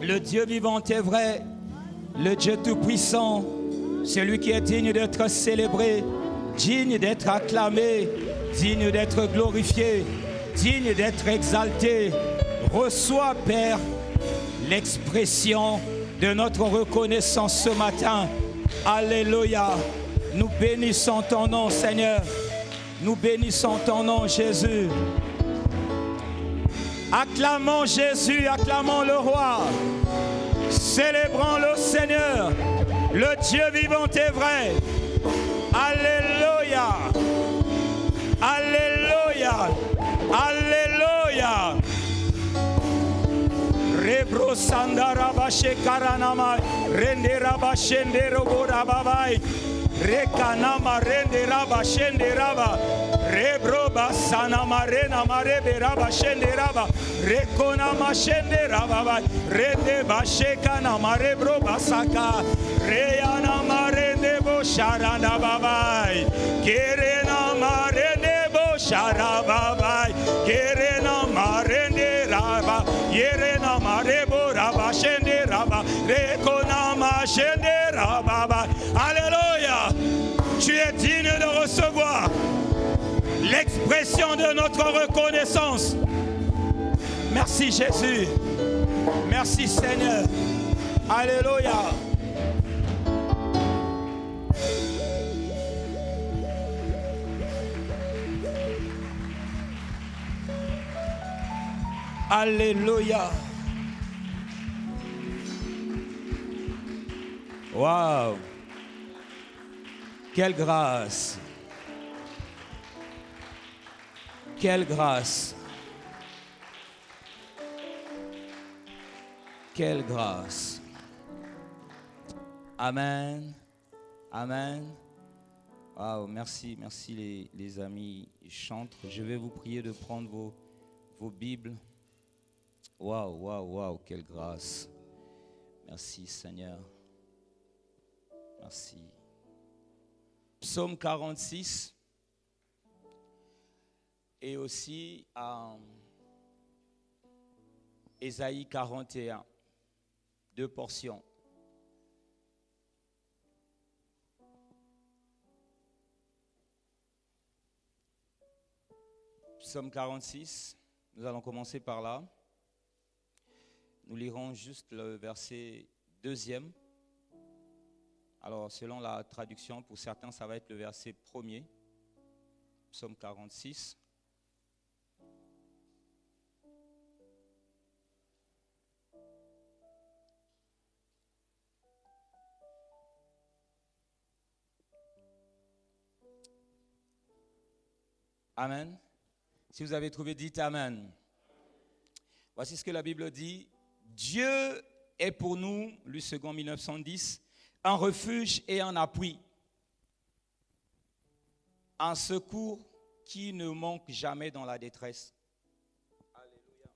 Le Dieu vivant est vrai, le Dieu tout-puissant, celui qui est digne d'être célébré, digne d'être acclamé, digne d'être glorifié, digne d'être exalté. Reçois, Père, l'expression de notre reconnaissance ce matin. Alléluia. Nous bénissons ton nom, Seigneur. Nous bénissons ton nom, Jésus. Acclamons Jésus, acclamons le Roi. Célébrons le Seigneur. Le Dieu vivant est vrai. Alléluia. Alléluia. Alléluia. Rebro sandara bashe karanama rende raba shende robora babai rekanama rende raba shende raba rebro basana marena marebe raba shende raba rekona mashende raba bai rende bashe kana marebro basaka reyana marende bo sharanda babai kerena marende bo sharababai kerena marende raba yerena marebo raba shende raba rekona mashende raba. Alléluia. Tu es digne de recevoir l'expression de notre reconnaissance. Merci Jésus. Merci Seigneur. Alléluia. Alléluia. Waouh. Quelle grâce. Quelle grâce. Quelle grâce. Amen. Amen. Wow, merci, merci les amis chantres. Je vais vous prier de prendre vos Bibles. Waouh, waouh, waouh, quelle grâce. Merci Seigneur. Merci. Psaume 46 et aussi Ésaïe 41. Deux portions. Psaume 46, nous allons commencer par là. Nous lirons juste le verset 2e. Alors, selon la traduction, pour certains, ça va être le verset 1er. Psaume 46. Amen. Si vous avez trouvé, dites Amen. Voici ce que la Bible dit. Dieu est pour nous, Luc 2 1910, un refuge et un appui, un secours qui ne manque jamais dans la détresse. Alléluia.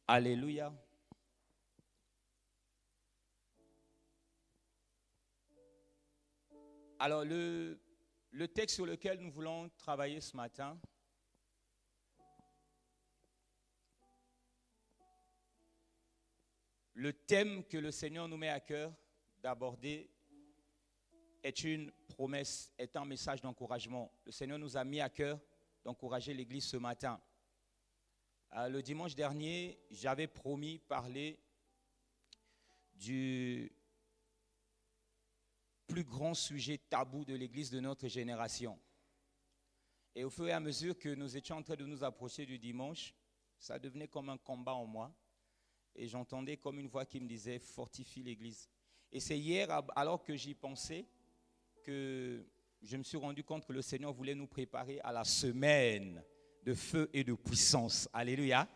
Alléluia. Alors, le texte sur lequel nous voulons travailler ce matin, le thème que le Seigneur nous met à cœur d'aborder est une promesse, est un message d'encouragement. Le Seigneur nous a mis à cœur d'encourager l'Église ce matin. Le dimanche dernier, j'avais promis parler du plus grand sujet tabou de l'Église de notre génération. Et au fur et à mesure que nous étions en train de nous approcher du dimanche, ça devenait comme un combat en moi. Et j'entendais comme une voix qui me disait « Fortifie l'Église ». Et c'est hier, alors que j'y pensais, que je me suis rendu compte que le Seigneur voulait nous préparer à la semaine de feu et de puissance. Alléluia.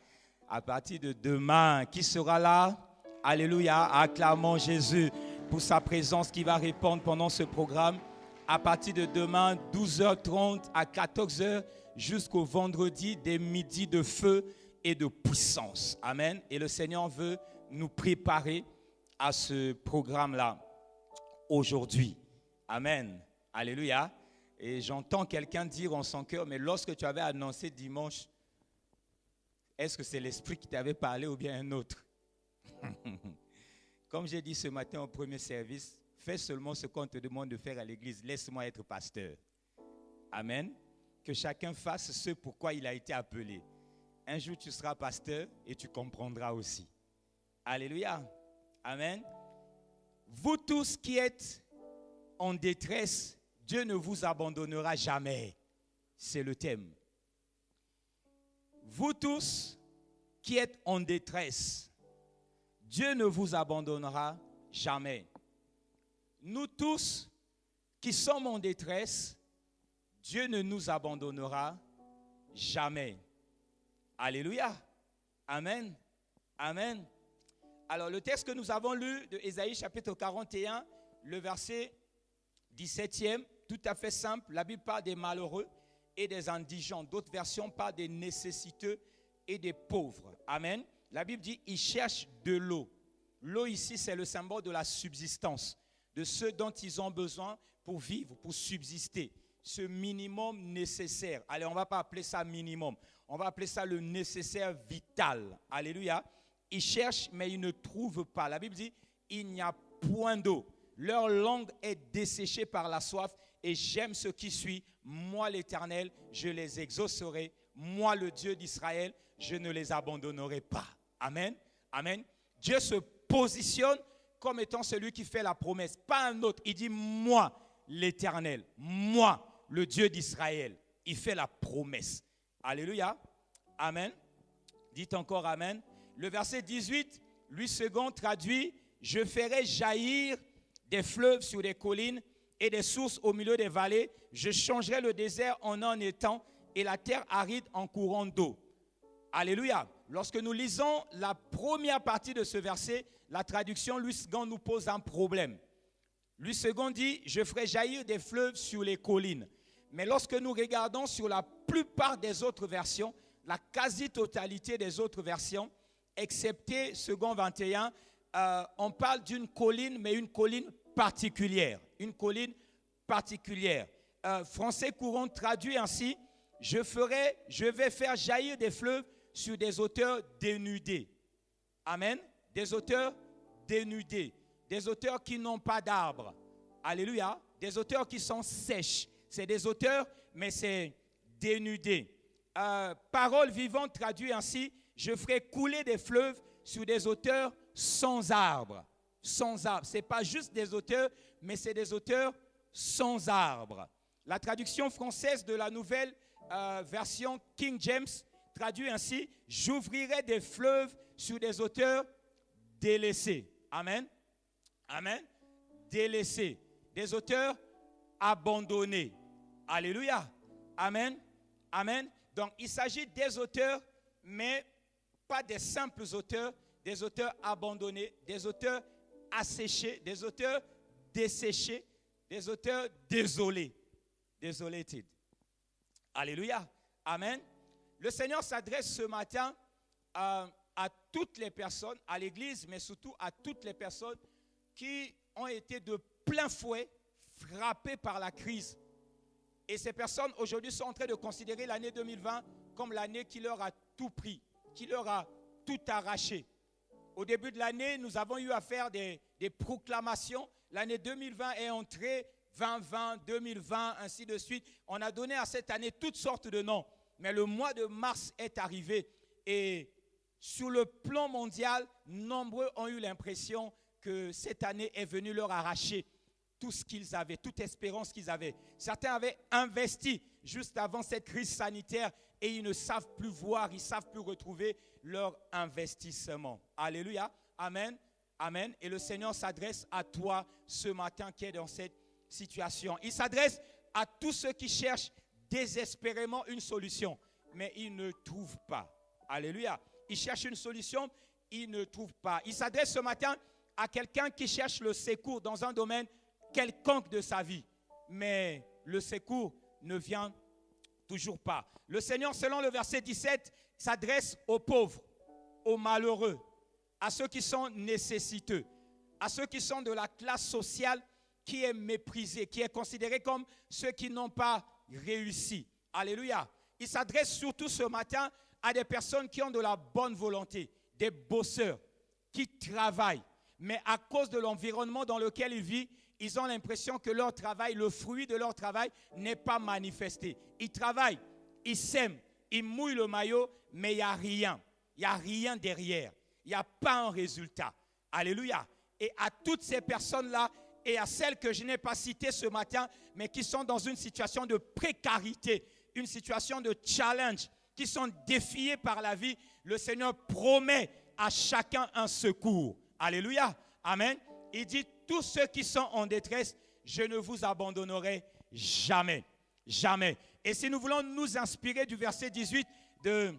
À partir de demain, qui sera là? Alléluia. Acclamons Jésus pour sa présence qui va répondre pendant ce programme. À partir de demain, 12h30 à 14h, jusqu'au vendredi, des midis de feu et de puissance. Amen. Et le Seigneur veut nous préparer à ce programme-là aujourd'hui. Amen. Alléluia. Et j'entends quelqu'un dire en son cœur, mais lorsque tu avais annoncé dimanche, est-ce que c'est l'Esprit qui t'avait parlé ou bien un autre? Comme j'ai dit ce matin au premier service, fais seulement ce qu'on te demande de faire à l'église. Laisse-moi être pasteur. Amen. Que chacun fasse ce pourquoi il a été appelé. Un jour, tu seras pasteur et tu comprendras aussi. Alléluia. Amen. Vous tous qui êtes en détresse, Dieu ne vous abandonnera jamais. C'est le thème. Vous tous qui êtes en détresse, Dieu ne vous abandonnera jamais. Nous tous qui sommes en détresse, Dieu ne nous abandonnera jamais. Alléluia. Amen. Amen. Alors le texte que nous avons lu de Ésaïe chapitre 41, le verset 17e, tout à fait simple. La Bible parle des malheureux et des indigents. D'autres versions parlent des nécessiteux et des pauvres. Amen. La Bible dit, ils cherchent de l'eau. L'eau ici, c'est le symbole de la subsistance, de ce dont ils ont besoin pour vivre, pour subsister. Ce minimum nécessaire. Allez, on ne va pas appeler ça minimum. On va appeler ça le nécessaire vital. Alléluia. Ils cherchent, mais ils ne trouvent pas. La Bible dit, il n'y a point d'eau. Leur langue est desséchée par la soif. Et j'aime ce qui suit. Moi, l'Éternel, je les exaucerai. Moi, le Dieu d'Israël, je ne les abandonnerai pas. Amen. Amen. Dieu se positionne comme étant celui qui fait la promesse. Pas un autre. Il dit, moi, l'Éternel. Moi, le Dieu d'Israël. Il fait la promesse. Alléluia. Amen. Dites encore Amen. Le verset 18, lui second traduit, je ferai jaillir des fleuves sur des collines et des sources au milieu des vallées. Je changerai le désert en étang et la terre aride en courant d'eau. Alléluia. Lorsque nous lisons la première partie de ce verset, la traduction Louis II nous pose un problème. Louis II dit, je ferai jaillir des fleuves sur les collines. Mais lorsque nous regardons sur la plupart des autres versions, la quasi-totalité des autres versions, excepté second 21, on parle d'une colline, mais une colline particulière. Une colline particulière. Français courant traduit ainsi, je vais faire jaillir des fleuves sur des hauteurs dénudées. Amen. Des hauteurs dénudées. Des hauteurs qui n'ont pas d'arbres. Alléluia. Des hauteurs qui sont sèches. C'est des hauteurs, mais c'est dénudé. Parole vivante traduit ainsi, je ferai couler des fleuves sur des hauteurs sans arbres. Sans arbres. Ce n'est pas juste des hauteurs, mais c'est des hauteurs sans arbres. La traduction française de la nouvelle version King James traduit ainsi, j'ouvrirai des fleuves sur des hauteurs délaissées. Amen. Amen. Délaissées. Des hauteurs abandonnées. Alléluia. Amen. Amen. Donc, il s'agit des hauteurs, mais pas des simples hauteurs, des hauteurs abandonnées, des hauteurs asséchées, des hauteurs desséchées, des hauteurs désolées. Desolated. Alléluia. Amen. Le Seigneur s'adresse ce matin à toutes les personnes, à l'Église, mais surtout à toutes les personnes qui ont été de plein fouet frappées par la crise. Et ces personnes aujourd'hui sont en train de considérer l'année 2020 comme l'année qui leur a tout pris, qui leur a tout arraché. Au début de l'année, nous avons eu à faire des proclamations. L'année 2020 est entrée, 2020, 2020, ainsi de suite. On a donné à cette année toutes sortes de noms. Mais le mois de mars est arrivé et sur le plan mondial, nombreux ont eu l'impression que cette année est venue leur arracher tout ce qu'ils avaient, toute espérance qu'ils avaient. Certains avaient investi juste avant cette crise sanitaire et ils ne savent plus voir, ils ne savent plus retrouver leur investissement. Alléluia, amen, amen. Et le Seigneur s'adresse à toi ce matin qui est dans cette situation. Il s'adresse à tous ceux qui cherchent désespérément une solution, mais ils ne trouvent pas. Alléluia. Ils cherchent une solution, ils ne trouvent pas. Il s'adresse ce matin à quelqu'un qui cherche le secours dans un domaine quelconque de sa vie, mais le secours ne vient toujours pas. Le Seigneur, selon le verset 17, s'adresse aux pauvres, aux malheureux, à ceux qui sont nécessiteux, à ceux qui sont de la classe sociale qui est méprisée, qui est considérée comme ceux qui n'ont pas réussi. Alléluia. Il s'adresse surtout ce matin à des personnes qui ont de la bonne volonté, des bosseurs, qui travaillent, mais à cause de l'environnement dans lequel ils vivent, ils ont l'impression que leur travail, le fruit de leur travail n'est pas manifesté. Ils travaillent, ils sèment, ils mouillent le maillot, mais il n'y a rien. Il n'y a rien derrière. Il n'y a pas un résultat. Alléluia. Et à toutes ces personnes-là, et à celles que je n'ai pas citées ce matin, mais qui sont dans une situation de précarité, une situation de challenge, qui sont défiées par la vie, le Seigneur promet à chacun un secours. Alléluia. Amen. Il dit, tous ceux qui sont en détresse, je ne vous abandonnerai jamais. Jamais. Et si nous voulons nous inspirer du verset 18 de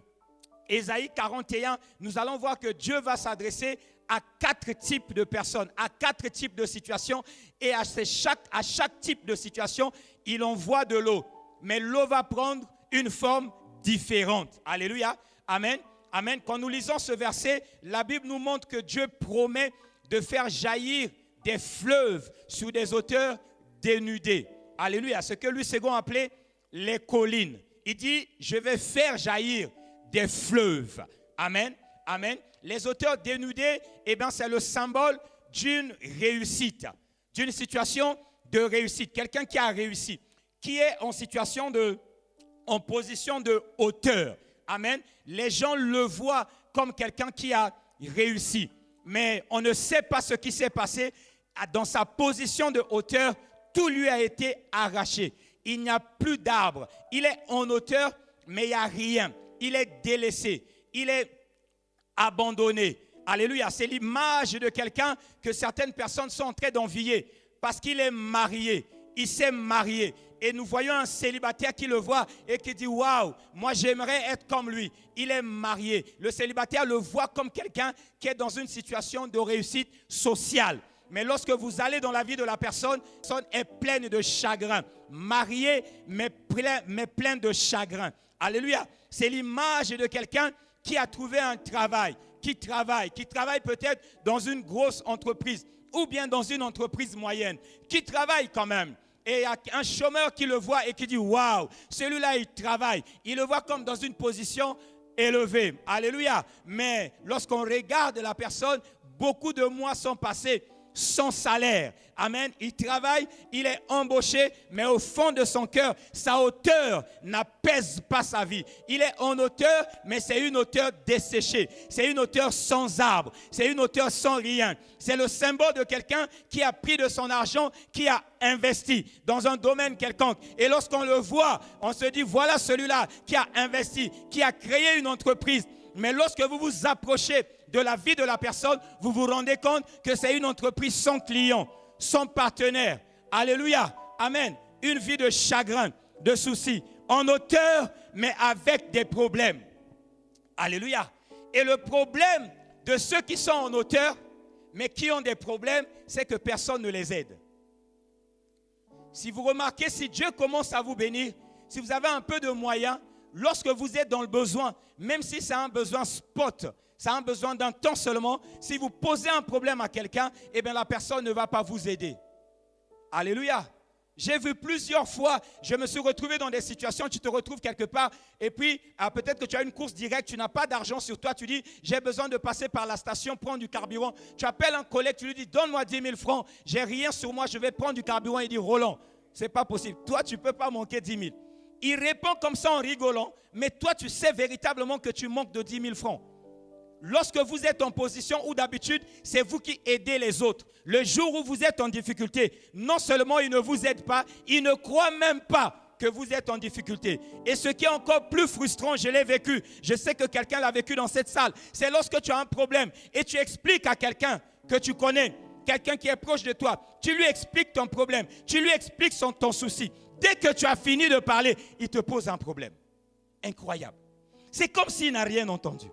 Ésaïe 41, nous allons voir que Dieu va s'adresser à 4 types de personnes, à 4 types de situations. Et à chaque type de situation, il envoie de l'eau. Mais l'eau va prendre une forme différente. Alléluia. Amen. Amen. Quand nous lisons ce verset, la Bible nous montre que Dieu promet de faire jaillir des fleuves sur des hauteurs dénudées. Alléluia. Ce que Louis II appelait les collines. Il dit, je vais faire jaillir des fleuves. Amen. Amen. Les hauteurs dénudées, eh bien, c'est le symbole d'une réussite, d'une situation de réussite. Quelqu'un qui a réussi, qui est en position de hauteur. Amen. Les gens le voient comme quelqu'un qui a réussi. Mais on ne sait pas ce qui s'est passé. Dans sa position de hauteur, tout lui a été arraché. Il n'y a plus d'arbre. Il est en hauteur, mais il n'y a rien. Il est délaissé. Il est abandonné. Alléluia. C'est l'image de quelqu'un que certaines personnes sont en train d'envier parce qu'il est marié. Il s'est marié. Et nous voyons un célibataire qui le voit et qui dit « Waouh, moi j'aimerais être comme lui ». Il est marié. Le célibataire le voit comme quelqu'un qui est dans une situation de réussite sociale. Mais lorsque vous allez dans la vie de la personne est pleine de chagrin. Marié, mais plein de chagrin. Alléluia. C'est l'image de quelqu'un qui a trouvé un travail, qui travaille peut-être dans une grosse entreprise ou bien dans une entreprise moyenne, qui travaille quand même. Et il y a un chômeur qui le voit et qui dit « Waouh, celui-là, il travaille ». Il le voit comme dans une position élevée. Alléluia. Mais lorsqu'on regarde la personne, beaucoup de mois sont passés sans salaire. Amen. Il travaille, il est embauché, mais au fond de son cœur, sa hauteur n'apaise pas sa vie. Il est en hauteur, mais c'est une hauteur desséchée. C'est une hauteur sans arbre. C'est une hauteur sans rien. C'est le symbole de quelqu'un qui a pris de son argent, qui a investi dans un domaine quelconque. Et lorsqu'on le voit, on se dit, voilà celui-là qui a investi, qui a créé une entreprise. Mais lorsque vous vous approchez de la vie de la personne, vous vous rendez compte que c'est une entreprise sans client, sans partenaire. Alléluia. Amen. Une vie de chagrin, de soucis, en hauteur, mais avec des problèmes. Alléluia. Et le problème de ceux qui sont en hauteur, mais qui ont des problèmes, c'est que personne ne les aide. Si vous remarquez, si Dieu commence à vous bénir, si vous avez un peu de moyens, lorsque vous êtes dans le besoin, même si c'est un besoin spot, Ça a besoin d'un temps seulement. Si vous posez un problème à quelqu'un, eh bien la personne ne va pas vous aider. Alléluia. J'ai vu plusieurs fois, je me suis retrouvé dans des situations, tu te retrouves quelque part et puis peut-être que tu as une course directe, tu n'as pas d'argent sur toi, tu dis j'ai besoin de passer par la station, prendre du carburant. Tu appelles un collègue, tu lui dis donne-moi 10 000 francs, j'ai rien sur moi, je vais prendre du carburant. Il dit Roland, c'est pas possible, toi tu ne peux pas manquer 10 000. Il répond comme ça en rigolant, mais toi tu sais véritablement que tu manques de 10 000 francs. Lorsque vous êtes en position où d'habitude, c'est vous qui aidez les autres. Le jour où vous êtes en difficulté, non seulement ils ne vous aident pas, ils ne croient même pas que vous êtes en difficulté. Et ce qui est encore plus frustrant, je l'ai vécu, je sais que quelqu'un l'a vécu dans cette salle, c'est lorsque tu as un problème et tu expliques à quelqu'un que tu connais, quelqu'un qui est proche de toi, tu lui expliques ton problème, tu lui expliques ton souci. Dès que tu as fini de parler, il te pose un problème. Incroyable. C'est comme s'il n'a rien entendu.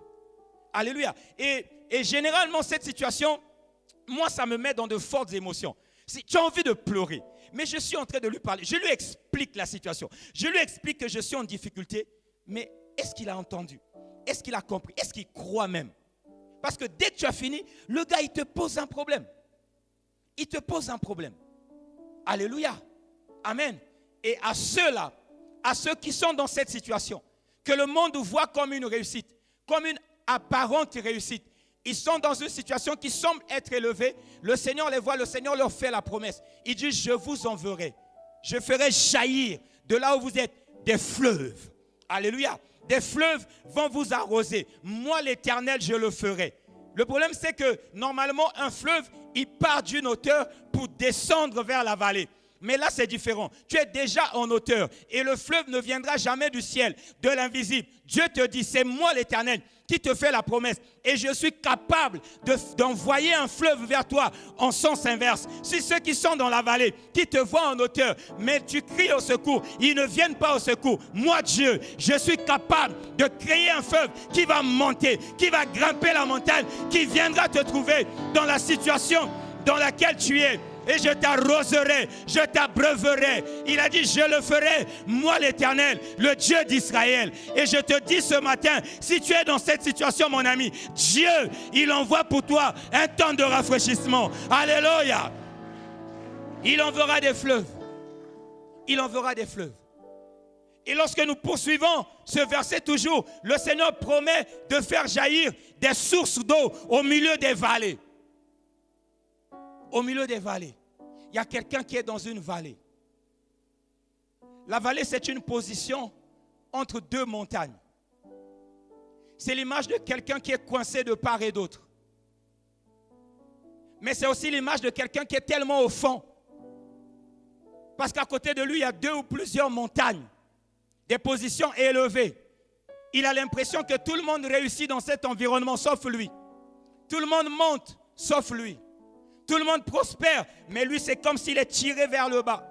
Alléluia. Et généralement, cette situation, moi, ça me met dans de fortes émotions. Si tu as envie de pleurer, mais je suis en train de lui parler. Je lui explique la situation. Je lui explique que je suis en difficulté. Mais est-ce qu'il a entendu? Est-ce qu'il a compris? Est-ce qu'il croit même? Parce que dès que tu as fini, le gars, il te pose un problème. Il te pose un problème. Alléluia. Amen. Et à ceux-là, à ceux qui sont dans cette situation, que le monde voit comme une réussite, comme une apparente réussite. Ils sont dans une situation qui semble être élevée. Le Seigneur les voit, le Seigneur leur fait la promesse. Il dit, je vous enverrai. Je ferai jaillir de là où vous êtes des fleuves. Alléluia. Des fleuves vont vous arroser. Moi, l'Éternel, je le ferai. Le problème, c'est que normalement, un fleuve, il part d'une hauteur pour descendre vers la vallée. Mais là, c'est différent. Tu es déjà en hauteur et le fleuve ne viendra jamais du ciel, de l'invisible. Dieu te dit, c'est moi l'Éternel qui te fait la promesse et je suis capable d'envoyer un fleuve vers toi en sens inverse. Si ceux qui sont dans la vallée, qui te voient en hauteur, mais tu cries au secours, ils ne viennent pas au secours. Moi, Dieu, je suis capable de créer un fleuve qui va monter, qui va grimper la montagne, qui viendra te trouver dans la situation dans laquelle tu es. Et je t'arroserai, je t'abreuverai. Il a dit, je le ferai, moi l'Éternel, le Dieu d'Israël. Et je te dis ce matin, si tu es dans cette situation, mon ami, Dieu, il envoie pour toi un temps de rafraîchissement. Alléluia. Il enverra des fleuves. Il enverra des fleuves. Et lorsque nous poursuivons ce verset toujours, le Seigneur promet de faire jaillir des sources d'eau au milieu des vallées. Au milieu des vallées, il y a quelqu'un qui est dans une vallée. La vallée, c'est une position entre deux montagnes. C'est l'image de quelqu'un qui est coincé de part et d'autre. Mais c'est aussi l'image de quelqu'un qui est tellement au fond. Parce qu'à côté de lui, il y a deux ou plusieurs montagnes, des positions élevées. Il a l'impression que tout le monde réussit dans cet environnement, sauf lui. Tout le monde monte, sauf lui. Tout le monde prospère, mais lui, c'est comme s'il est tiré vers le bas.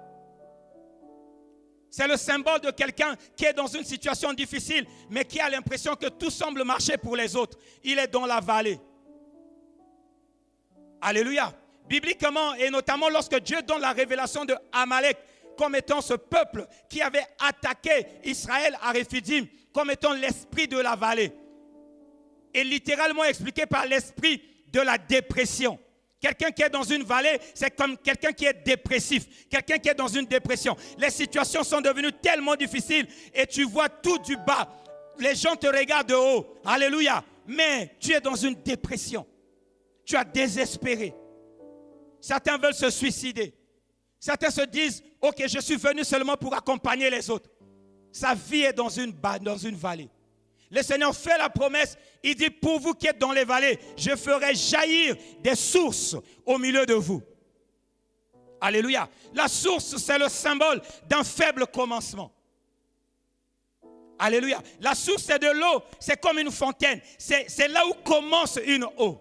C'est le symbole de quelqu'un qui est dans une situation difficile, mais qui a l'impression que tout semble marcher pour les autres. Il est dans la vallée. Alléluia. Bibliquement, et notamment lorsque Dieu donne la révélation de Amalek comme étant ce peuple qui avait attaqué Israël à Réphidim, comme étant l'esprit de la vallée. Et littéralement expliqué par l'esprit de la dépression. Quelqu'un qui est dans une vallée, c'est comme quelqu'un qui est dépressif, quelqu'un qui est dans une dépression. Les situations sont devenues tellement difficiles et tu vois tout du bas. Les gens te regardent de haut. Alléluia. Mais tu es dans une dépression. Tu as désespéré. Certains veulent se suicider. Certains se disent, ok, je suis venu seulement pour accompagner les autres. Sa vie est dans une vallée. Le Seigneur fait la promesse, il dit, pour vous qui êtes dans les vallées, je ferai jaillir des sources au milieu de vous. Alléluia. La source, c'est le symbole d'un faible commencement. Alléluia. La source, c'est de l'eau, c'est comme une fontaine. C'est là où commence une eau.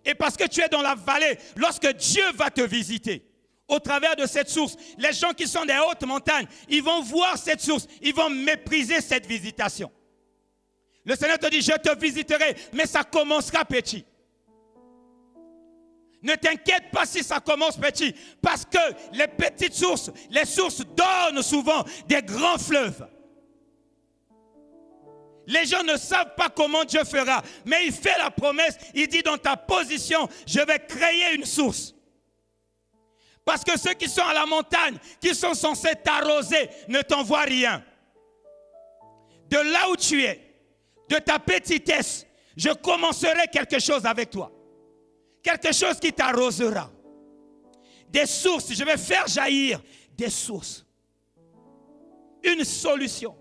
Et parce que tu es dans la vallée, lorsque Dieu va te visiter, au travers de cette source, les gens qui sont des hautes montagnes, ils vont voir cette source, ils vont mépriser cette visitation. Le Seigneur te dit, je te visiterai, mais ça commencera petit. Ne t'inquiète pas si ça commence petit, parce que les petites sources, les sources donnent souvent des grands fleuves. Les gens ne savent pas comment Dieu fera. Mais il fait la promesse. Il dit dans ta position, je vais créer une source. Parce que ceux qui sont à la montagne, qui sont censés t'arroser, ne t'envoient rien. De là où tu es, de ta petitesse, je commencerai quelque chose avec toi. Quelque chose qui t'arrosera. Des sources, je vais faire jaillir des sources. Une solution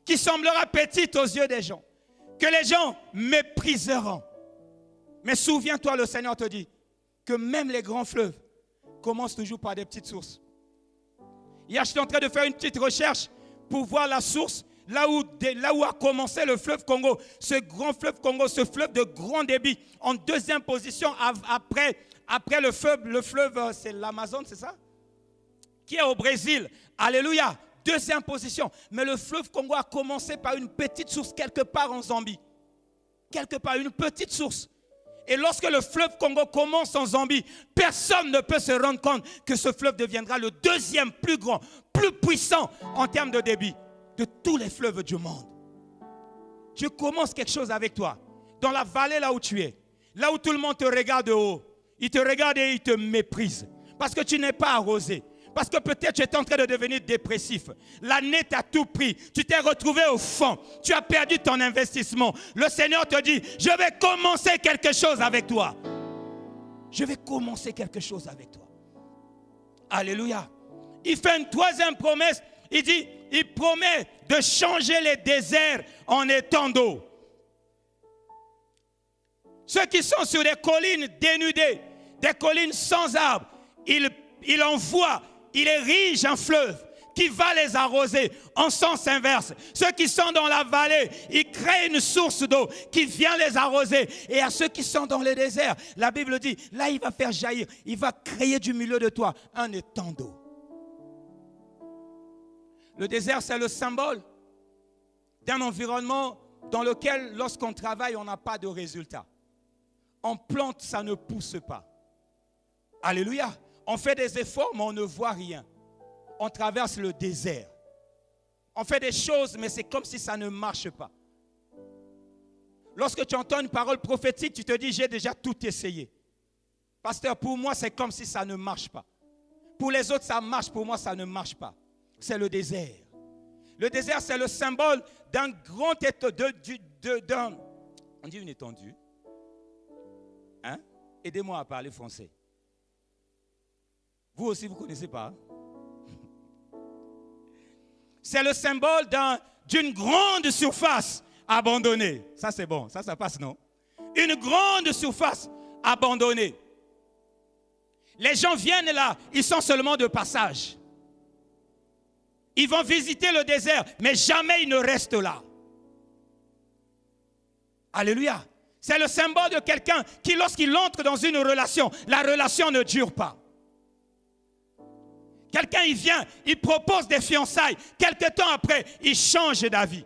qui semblera petite aux yeux des gens, que les gens mépriseront. Mais souviens-toi, le Seigneur te dit que même les grands fleuves commencent toujours par des petites sources. Hier, je suis en train de faire une petite recherche pour voir la source, là où a commencé le fleuve Congo. Ce grand fleuve Congo, ce fleuve de grand débit, en deuxième position après le fleuve, c'est l'Amazone, c'est ça? Qui est au Brésil. Alléluia. Deuxième position. Mais le fleuve Congo a commencé par une petite source quelque part en Zambie. Quelque part, une petite source. Et lorsque le fleuve Congo commence en Zambie, personne ne peut se rendre compte que ce fleuve deviendra le deuxième plus grand, plus puissant en termes de débit de tous les fleuves du monde. Dieu commence quelque chose avec toi. Dans la vallée là où tu es, là où tout le monde te regarde de haut, il te regarde et il te méprise. Parce que tu n'es pas arrosé. Parce que peut-être tu es en train de devenir dépressif. L'année t'a tout pris. Tu t'es retrouvé au fond. Tu as perdu ton investissement. Le Seigneur te dit, je vais commencer quelque chose avec toi. Je vais commencer quelque chose avec toi. Alléluia. Il fait une troisième promesse. Il dit, il promet de changer les déserts en étangs d'eau. Ceux qui sont sur des collines dénudées, des collines sans arbres, il envoie, il érige un fleuve qui va les arroser en sens inverse. Ceux qui sont dans la vallée, il crée une source d'eau qui vient les arroser. Et à ceux qui sont dans le désert, la Bible dit, là il va faire jaillir, il va créer du milieu de toi un étang d'eau. Le désert, c'est le symbole d'un environnement dans lequel, lorsqu'on travaille, on n'a pas de résultat. On plante, ça ne pousse pas. Alléluia. On fait des efforts, mais on ne voit rien. On traverse le désert. On fait des choses, mais c'est comme si ça ne marche pas. Lorsque tu entends une parole prophétique, tu te dis, j'ai déjà tout essayé. Pasteur, pour moi, c'est comme si ça ne marche pas. Pour les autres, ça marche. Pour moi, ça ne marche pas. C'est le désert. Le désert, c'est le symbole d'un grand étendue. On dit une étendue. Hein? Aidez-moi à parler français. Vous aussi, vous ne connaissez pas. C'est le symbole d'une grande surface abandonnée. Ça, c'est bon. Ça passe, non? Une grande surface abandonnée. Les gens viennent là, ils sont seulement de passage. Ils vont visiter le désert, mais jamais ils ne restent là. Alléluia. C'est le symbole de quelqu'un qui, lorsqu'il entre dans une relation, la relation ne dure pas. Quelqu'un, il vient, il propose des fiançailles. Quelque temps après, il change d'avis.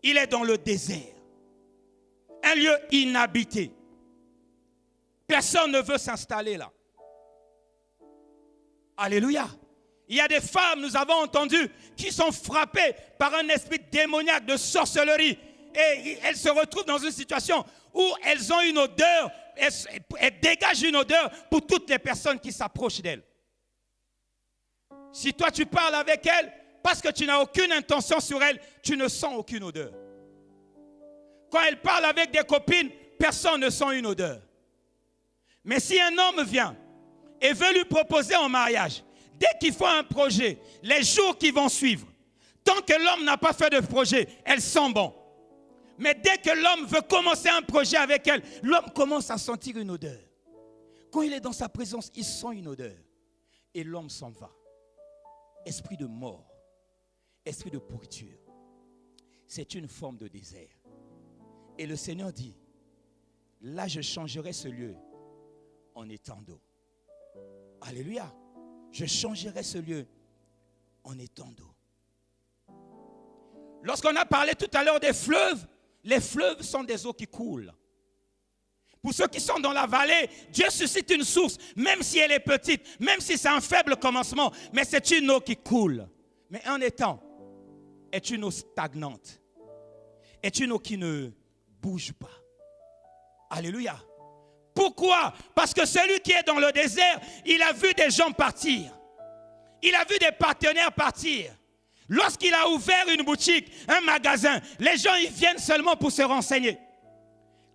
Il est dans le désert. Un lieu inhabité. Personne ne veut s'installer là. Alléluia. Il y a des femmes, nous avons entendu, qui sont frappées par un esprit démoniaque de sorcellerie. Et elles se retrouvent dans une situation où elles ont une odeur, elles dégagent une odeur pour toutes les personnes qui s'approchent d'elles. Si toi tu parles avec elles, parce que tu n'as aucune intention sur elles, tu ne sens aucune odeur. Quand elles parlent avec des copines, personne ne sent une odeur. Mais si un homme vient et veut lui proposer en mariage, dès qu'il faut un projet, les jours qui vont suivre, tant que l'homme n'a pas fait de projet, elle sent bon. Mais dès que l'homme veut commencer un projet avec elle, l'homme commence à sentir une odeur. Quand il est dans sa présence, il sent une odeur. Et l'homme s'en va. Esprit de mort, esprit de pourriture. C'est une forme de désert. Et le Seigneur dit, là je changerai ce lieu en étang d'eau. Alléluia. Je changerai ce lieu en étang d'eau. Lorsqu'on a parlé tout à l'heure des fleuves, les fleuves sont des eaux qui coulent. Pour ceux qui sont dans la vallée, Dieu suscite une source, même si elle est petite, même si c'est un faible commencement, mais c'est une eau qui coule. Mais un étang, est une eau stagnante, est une eau qui ne bouge pas. Alléluia. Pourquoi? Parce que celui qui est dans le désert, il a vu des gens partir. Il a vu des partenaires partir. Lorsqu'il a ouvert une boutique, un magasin, les gens ils viennent seulement pour se renseigner.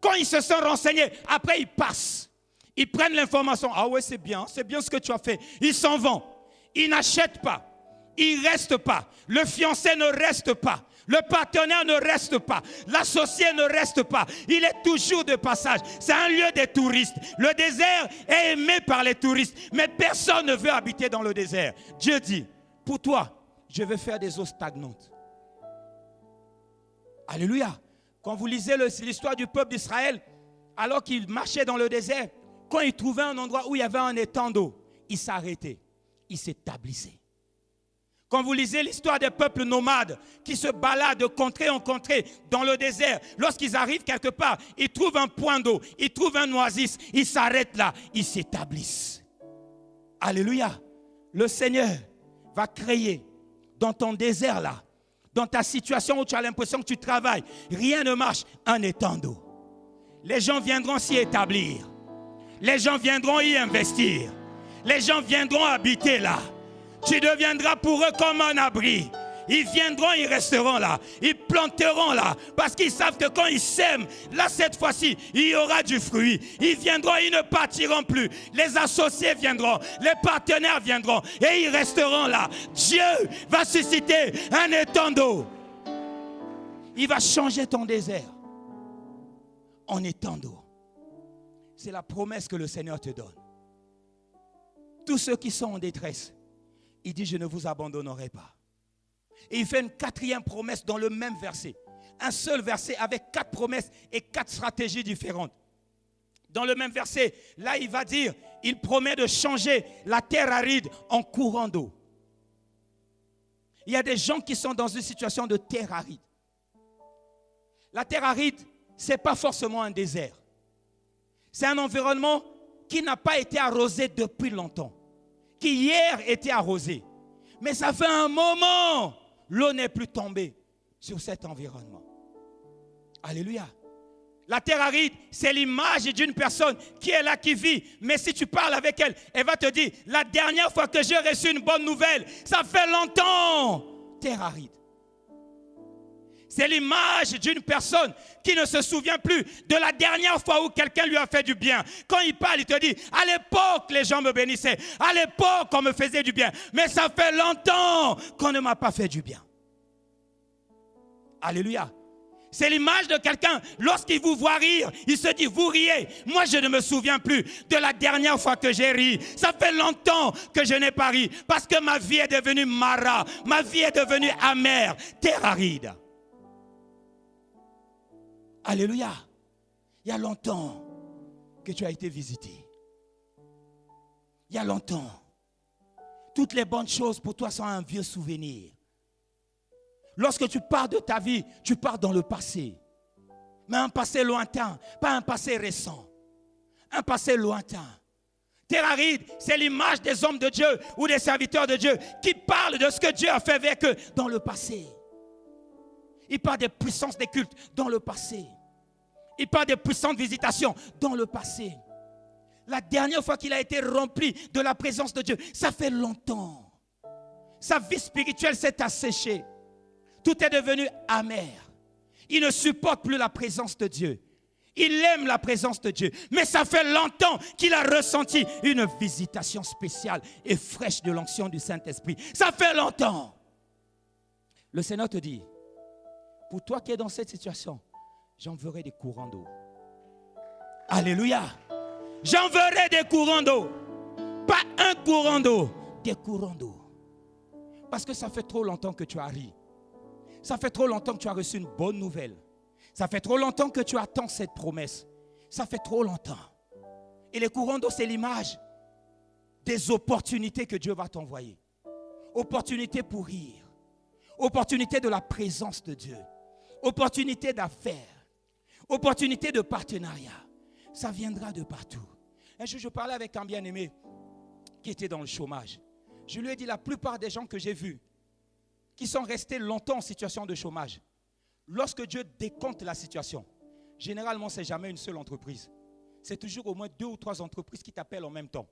Quand ils se sont renseignés, après ils passent. Ils prennent l'information. Ah ouais, c'est bien ce que tu as fait. Ils s'en vont. Ils n'achètent pas. Ils ne restent pas. Le fiancé ne reste pas. Le partenaire ne reste pas. L'associé ne reste pas. Il est toujours de passage. C'est un lieu des touristes. Le désert est aimé par les touristes. Mais personne ne veut habiter dans le désert. Dieu dit, pour toi, je vais faire des eaux stagnantes. Alléluia. Quand vous lisez l'histoire du peuple d'Israël, alors qu'il marchait dans le désert, quand il trouvait un endroit où il y avait un étang d'eau, il s'arrêtait. Il s'établissait. Quand vous lisez l'histoire des peuples nomades qui se baladent de contrée en contrée dans le désert, lorsqu'ils arrivent quelque part, ils trouvent un point d'eau, ils trouvent un oasis, ils s'arrêtent là, ils s'établissent. Alléluia. Le Seigneur va créer dans ton désert là, dans ta situation où tu as l'impression que tu travailles, rien ne marche, un étang d'eau. Les gens viendront s'y établir. Les gens viendront y investir. Les gens viendront habiter là. Tu deviendras pour eux comme un abri. Ils viendront, ils resteront là. Ils planteront là. Parce qu'ils savent que quand ils sèment, là cette fois-ci, il y aura du fruit. Ils viendront, ils ne partiront plus. Les associés viendront. Les partenaires viendront. Et ils resteront là. Dieu va susciter un étang d'eau. Il va changer ton désert en étang d'eau. C'est la promesse que le Seigneur te donne. Tous ceux qui sont en détresse, il dit, je ne vous abandonnerai pas. Et il fait une quatrième promesse dans le même verset. Un seul verset avec 4 promesses et 4 stratégies différentes. Dans le même verset, là il va dire, il promet de changer la terre aride en courant d'eau. Il y a des gens qui sont dans une situation de terre aride. La terre aride, ce n'est pas forcément un désert. C'est un environnement qui n'a pas été arrosé depuis longtemps. Qui hier était arrosé. Mais ça fait un moment, l'eau n'est plus tombée sur cet environnement. Alléluia. La terre aride, c'est l'image d'une personne qui est là, qui vit. Mais si tu parles avec elle, elle va te dire, la dernière fois que j'ai reçu une bonne nouvelle, ça fait longtemps. Terre aride. C'est l'image d'une personne qui ne se souvient plus de la dernière fois où quelqu'un lui a fait du bien. Quand il parle, il te dit, à l'époque, les gens me bénissaient. À l'époque, on me faisait du bien. Mais ça fait longtemps qu'on ne m'a pas fait du bien. Alléluia. C'est l'image de quelqu'un, lorsqu'il vous voit rire, il se dit, vous riez. Moi, je ne me souviens plus de la dernière fois que j'ai ri. Ça fait longtemps que je n'ai pas ri. Parce que ma vie est devenue mara. Ma vie est devenue amère. Terre aride. Alléluia. Il y a longtemps que tu as été visité. Il y a longtemps. Toutes les bonnes choses pour toi sont un vieux souvenir. Lorsque tu pars de ta vie, tu pars dans le passé. Mais un passé lointain, pas un passé récent. Un passé lointain. Terre aride, c'est l'image des hommes de Dieu ou des serviteurs de Dieu qui parlent de ce que Dieu a fait avec eux dans le passé. Il parle des puissances des cultes dans le passé. Il parle des puissantes visitations dans le passé. La dernière fois qu'il a été rempli de la présence de Dieu, ça fait longtemps. Sa vie spirituelle s'est asséchée. Tout est devenu amer. Il ne supporte plus la présence de Dieu. Il aime la présence de Dieu. Mais ça fait longtemps qu'il a ressenti une visitation spéciale et fraîche de l'onction du Saint-Esprit. Ça fait longtemps. Le Seigneur te dit, pour toi qui es dans cette situation, j'enverrai des courants d'eau. Alléluia. J'enverrai des courants d'eau. Pas un courant d'eau, des courants d'eau. Parce que ça fait trop longtemps que tu as ri. Ça fait trop longtemps que tu as reçu une bonne nouvelle. Ça fait trop longtemps que tu attends cette promesse. Ça fait trop longtemps. Et les courants d'eau, c'est l'image des opportunités que Dieu va t'envoyer. Opportunités pour rire. Opportunité de la présence de Dieu. Opportunité d'affaires. Opportunité de partenariat. Ça viendra de partout. Un jour, je parlais avec un bien-aimé qui était dans le chômage. Je lui ai dit, la plupart des gens que j'ai vus qui sont restés longtemps en situation de chômage. Lorsque Dieu décompte la situation, généralement, ce n'est jamais une seule entreprise. C'est toujours au moins 2 ou 3 entreprises qui t'appellent en même temps.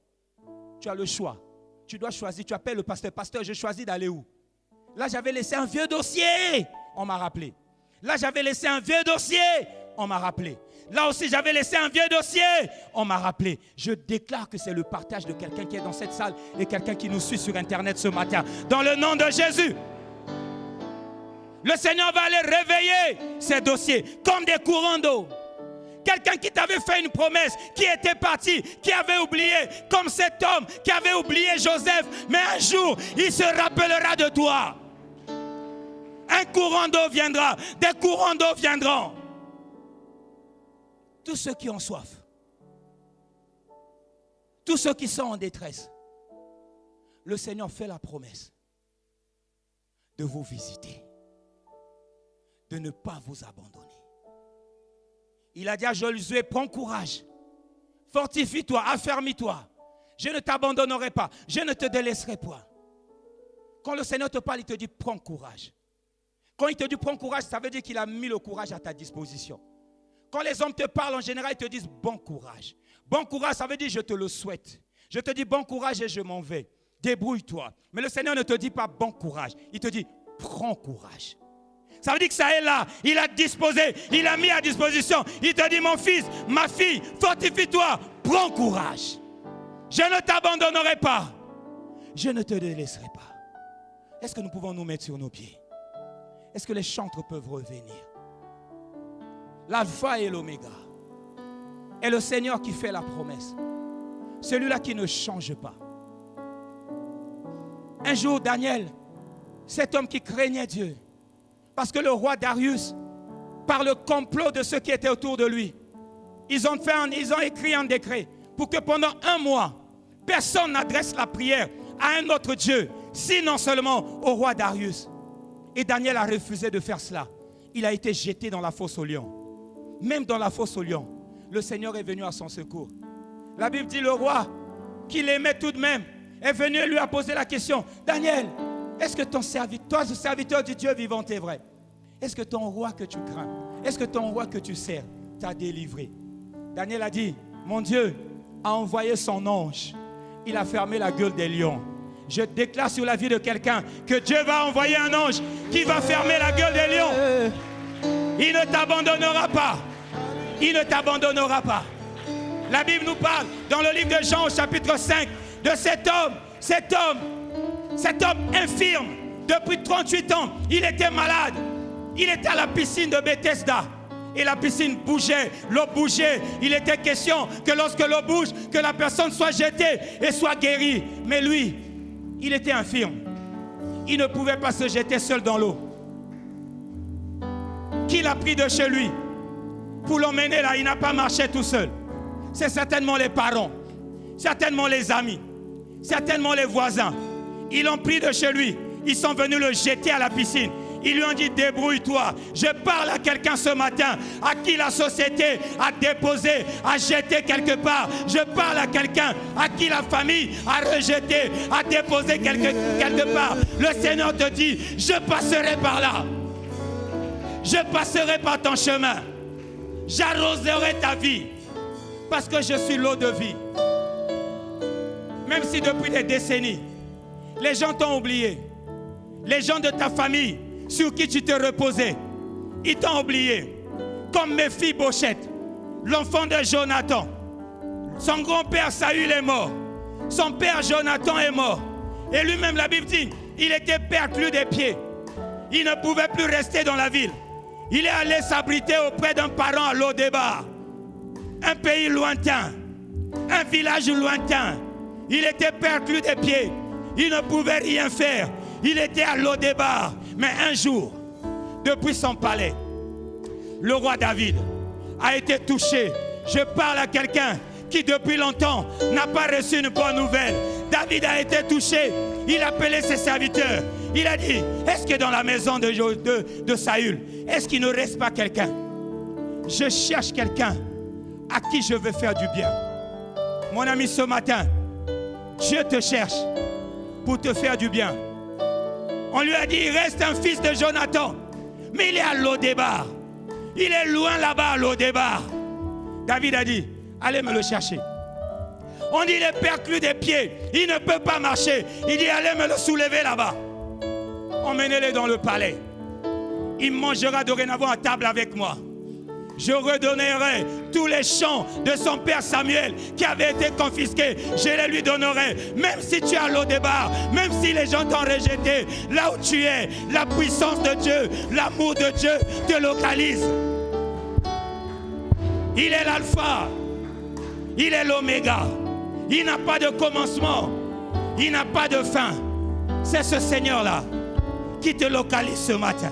Tu as le choix. Tu dois choisir. Tu appelles le pasteur. Pasteur, je choisis d'aller où? Là, j'avais laissé un vieux dossier. On m'a rappelé. Là, j'avais laissé un vieux dossier. On m'a rappelé. Là aussi, j'avais laissé un vieux dossier. On m'a rappelé. Je déclare que c'est le partage de quelqu'un qui est dans cette salle et quelqu'un qui nous suit sur Internet ce matin. Dans le nom de Jésus. Le Seigneur va aller réveiller ces dossiers comme des courants d'eau. Quelqu'un qui t'avait fait une promesse, qui était parti, qui avait oublié, comme cet homme qui avait oublié Joseph. Mais un jour, il se rappellera de toi. Un courant d'eau viendra, des courants d'eau viendront. Tous ceux qui ont soif, tous ceux qui sont en détresse, le Seigneur fait la promesse de vous visiter, de ne pas vous abandonner. Il a dit à Josué, prends courage, fortifie-toi, affermis-toi. Je ne t'abandonnerai pas, je ne te délaisserai pas. Quand le Seigneur te parle, il te dit, prends courage. Quand il te dit, prends courage, ça veut dire qu'il a mis le courage à ta disposition. Quand les hommes te parlent, en général, ils te disent, bon courage. Bon courage, ça veut dire, je te le souhaite. Je te dis, bon courage et je m'en vais. Débrouille-toi. Mais le Seigneur ne te dit pas, bon courage. Il te dit, prends courage. Ça veut dire que ça est là, il a disposé, il a mis à disposition. Il te dit, mon fils, ma fille, fortifie-toi, prends courage. Je ne t'abandonnerai pas. Je ne te délaisserai pas. Est-ce que nous pouvons nous mettre sur nos pieds? Est-ce que les chantres peuvent revenir? L'alpha et l'oméga. Et le Seigneur qui fait la promesse. Celui-là qui ne change pas. Un jour, Daniel, cet homme qui craignait Dieu, parce que le roi Darius, par le complot de ceux qui étaient autour de lui, ils ont écrit un décret pour que pendant 1 mois, personne n'adresse la prière à un autre Dieu, sinon seulement au roi Darius. Et Daniel a refusé de faire cela. Il a été jeté dans la fosse aux lions. Même dans la fosse aux lions, le Seigneur est venu à son secours. La Bible dit le roi, qui l'aimait tout de même, est venu et lui a posé la question, Daniel, est-ce que ton serviteur, toi, le serviteur du Dieu vivant, est vrai? Est-ce que ton roi que tu crains, est-ce que ton roi que tu sers t'a délivré? Daniel a dit, mon Dieu a envoyé son ange. Il a fermé la gueule des lions. Je déclare sur la vie de quelqu'un que Dieu va envoyer un ange qui va fermer la gueule des lions. Il ne t'abandonnera pas. Il ne t'abandonnera pas. La Bible nous parle dans le livre de Jean au chapitre 5 de cet homme infirme. Depuis 38 ans, il était malade. Il était à la piscine de Bethesda. Et la piscine bougeait, l'eau bougeait. Il était question que lorsque l'eau bouge, que la personne soit jetée et soit guérie. Mais lui, il était infirme. Il ne pouvait pas se jeter seul dans l'eau. Qui l'a pris de chez lui pour l'emmener là? Il n'a pas marché tout seul. C'est certainement les parents, certainement les amis, certainement les voisins. Ils l'ont pris de chez lui. Ils sont venus le jeter à la piscine. Ils lui ont dit, débrouille-toi. Je parle à quelqu'un ce matin à qui la société a déposé, a jeté quelque part. Je parle à quelqu'un à qui la famille a rejeté, a déposé quelque part. Le Seigneur te dit, je passerai par là. Je passerai par ton chemin. J'arroserai ta vie. Parce que je suis l'eau de vie. Même si depuis des décennies, les gens t'ont oublié. Les gens de ta famille sur qui tu te reposais, ils t'ont oublié. Comme Méphibosheth, l'enfant de Jonathan. Son grand-père Saül est mort. Son père Jonathan est mort. Et lui-même, la Bible dit, il était perclus des pieds. Il ne pouvait plus rester dans la ville. Il est allé s'abriter auprès d'un parent à Lodébar. Un pays lointain. Un village lointain. Il était perclus des pieds. Il ne pouvait rien faire. Il était à Lodébar. Mais un jour, depuis son palais, le roi David a été touché. Je parle à quelqu'un qui depuis longtemps n'a pas reçu une bonne nouvelle. David a été touché. Il a appelé ses serviteurs. Il a dit, est-ce que dans la maison de Saül, est-ce qu'il ne reste pas quelqu'un? Je cherche quelqu'un à qui je veux faire du bien. Mon ami, ce matin, Dieu te cherche pour te faire du bien. On lui a dit, il reste un fils de Jonathan. Mais il est à Lo-Débar. Il est loin là-bas à Lo-Débar. David a dit, allez me le chercher. On dit, il est perclus des pieds. Il ne peut pas marcher. Il dit, allez me le soulever là-bas. Emmenez-le dans le palais. Il mangera dorénavant à table avec moi. Je redonnerai tous les champs de son père Samuel qui avaient été confisqués. Je les lui donnerai. Même si tu es à Lo-Débar, même si les gens t'ont rejeté, là où tu es, la puissance de Dieu, l'amour de Dieu te localise. Il est l'alpha. Il est l'oméga. Il n'a pas de commencement. Il n'a pas de fin. C'est ce Seigneur-là qui te localise ce matin.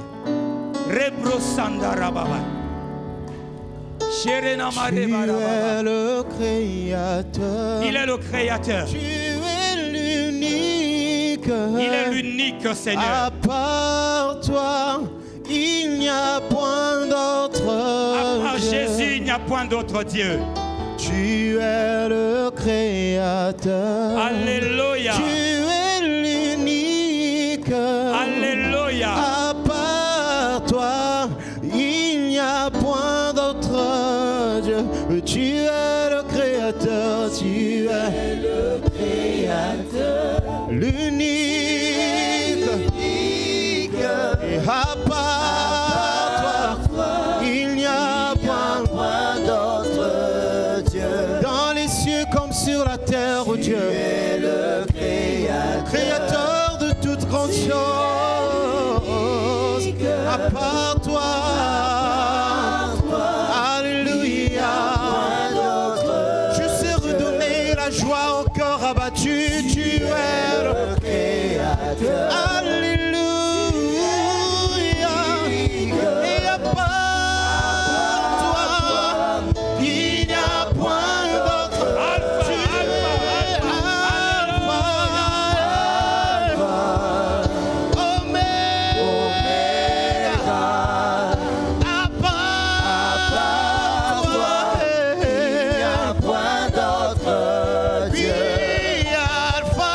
Tu es le créateur. Il est le créateur. Tu es l'unique. Il est l'unique Seigneur. À part toi, il n'y a point d'autre. À part Jésus, il n'y a point d'autre Dieu. Tu es le créateur. Alléluia. Tu es l'unique. Alléluia. À part toi, il n'y a point d'autre Dieu. Tu es le créateur. Tu es le créateur. L'unique. Et à part toi, il n'y a point d'autre Dieu. Dans les cieux comme sur la terre, oh Dieu. Tu es le créateur de toutes grandes choses. À part toi, alléluia. Je sais redonner la joie au cœur abattu. Tu es le créateur. Alléluia. Et à part toi, il n'y a point d'autre. Tu es Alpha, Oméga. À part toi, il n'y a point d'autre Dieu. Alpha,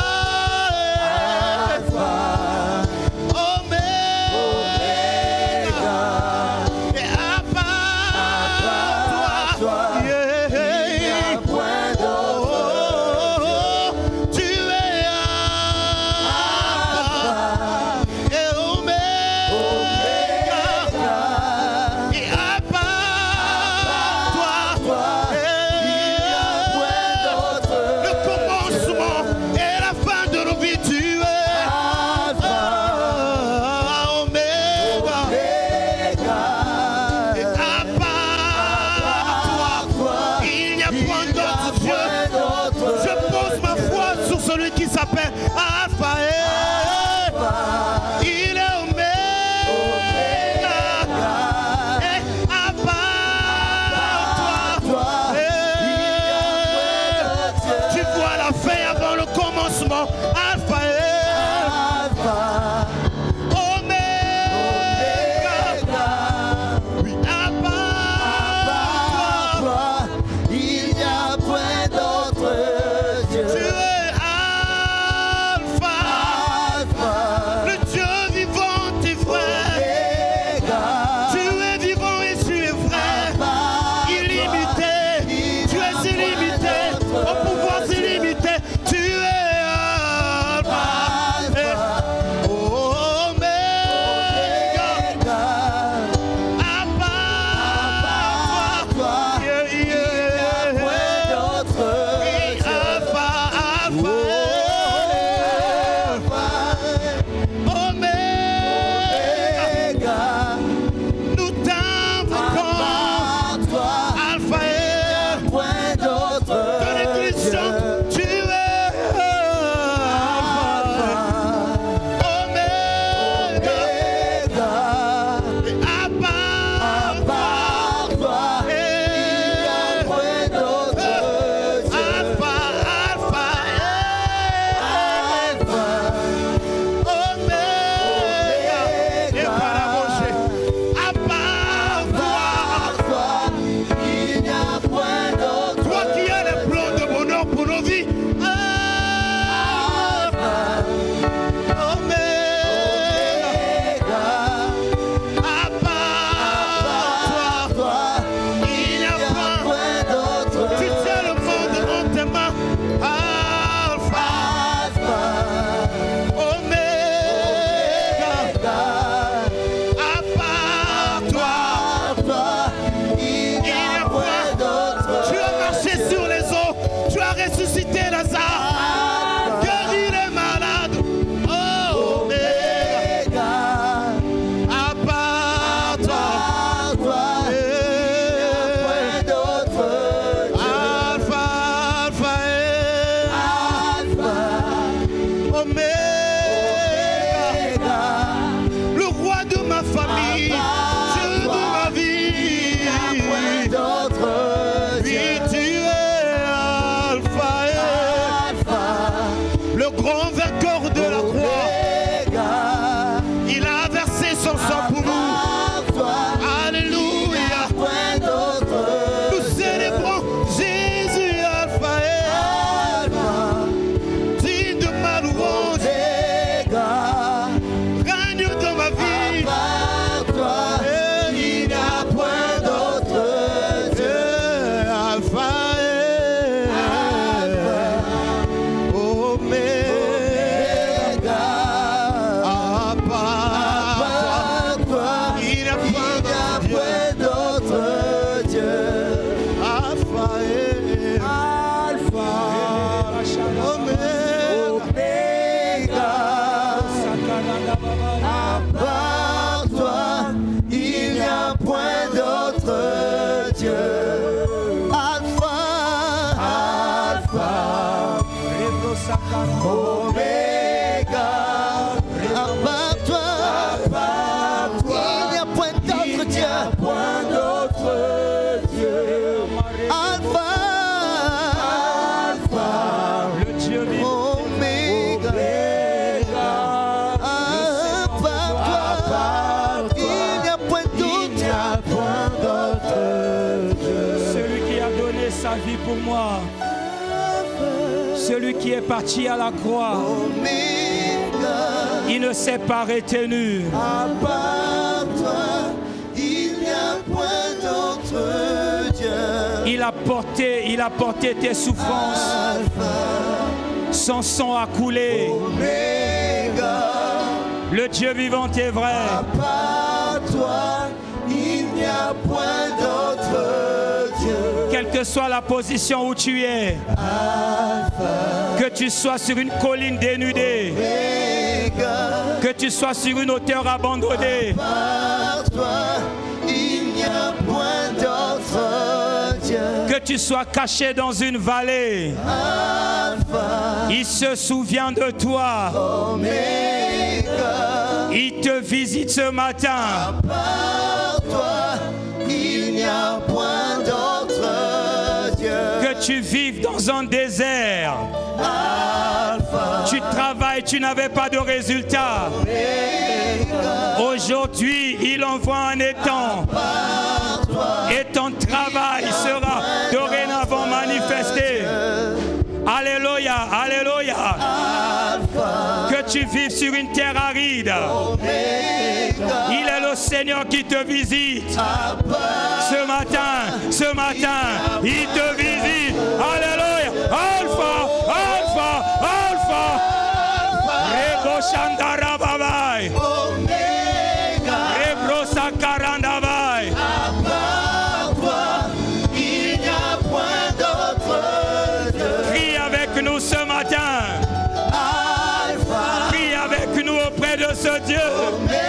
pour moi. Celui qui est parti à la croix, il ne s'est pas retenu. À part toi, il n'y a point d'autre Dieu. Il a porté tes souffrances. Son sang a coulé. Oméga. Le Dieu vivant est vrai. À part toi, il n'y a point d'autre Dieu. Quelle que soit la position où tu es, que tu sois sur une colline dénudée, Oméga. que tu sois sur une hauteur abandonnée, Par toi, il n'y a point d'autre Dieu. que tu sois caché dans une vallée, Alpha, il se souvient de toi. Oméga. Il te visite ce matin. Par toi, il n'y a point d'autre Dieu. Que tu vives dans un désert. Alpha, Tu travailles, tu n'avais pas de résultat. Oméga. Aujourd'hui, il envoie un étang. Par toi, Et ton travail sera dorénavant manifesté. Alléluia, alléluia. Alpha, Que tu vives sur une terre aride. Oméga. Il est le Seigneur qui te visite. À part Ce matin, il te visite. Alléluia. Alpha, Alpha, Alpha. Rebo Shandara Babai. Oméga. Rebro Sakaranda Bai. À part toi, il n'y a point d'autre Dieu. Prie avec nous ce matin. Alpha, Prie avec nous auprès de ce Dieu. Oméga.